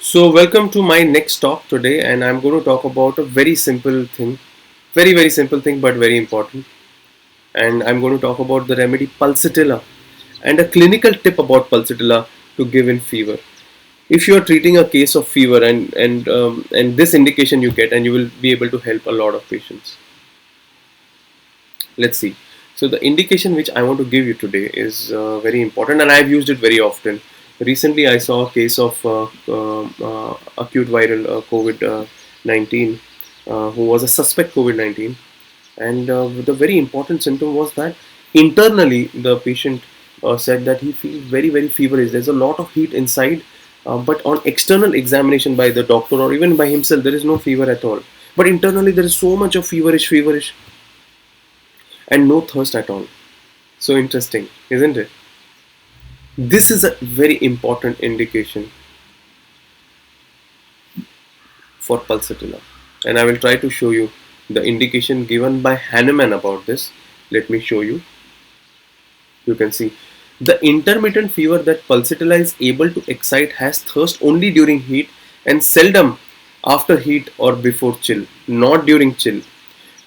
So, welcome to my next talk today, and I'm going to talk about a very simple thing, very simple thing, but very important. And I'm going to talk about the remedy Pulsatilla and a clinical tip about Pulsatilla to give in fever. If you are treating a case of fever and this indication you get, and you will be able to help a lot of patients. Let's see. So the indication which I want to give you today is very important, and I've used it very often. Recently, I saw a case of acute viral COVID-19 who was a suspect COVID-19, and the very important symptom was that internally the patient said that he feels very feverish. There's a lot of heat inside, but on external examination by the doctor or even by himself, there is no fever at all. But internally, there is so much of feverish and no thirst at all. So interesting, isn't it? This is a very important indication for Pulsatilla, and I will try to show you the indication given by Hahnemann about this. Let me show you. You can see the intermittent fever that Pulsatilla is able to excite has thirst only during heat and seldom after heat or before chill, not during chill.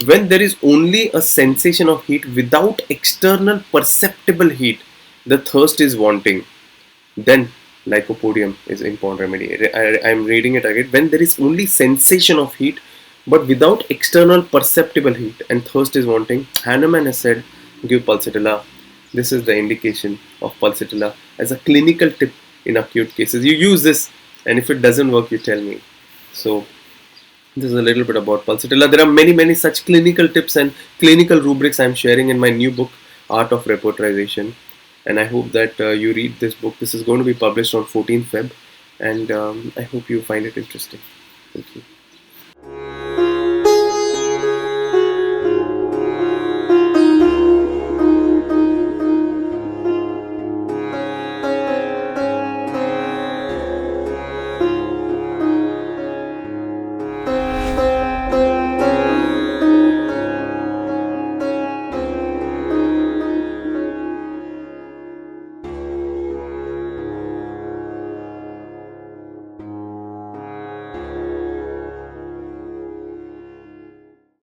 When there is only a sensation of heat without external perceptible heat, the thirst is wanting. Then lycopodium is important remedy. I am reading it again. When there is only sensation of heat but without external perceptible heat and thirst is wanting, Hahnemann has said give Pulsatilla. This is the indication of Pulsatilla as a clinical tip in acute cases. You use this, and if it doesn't work, you tell me. So this is a little bit about Pulsatilla. There are many such clinical tips and clinical rubrics I'm sharing in my new book, Art of Repertorisation. And I hope that you read this book. This is going to be published on 14th Feb. And I hope you find it interesting. Thank you.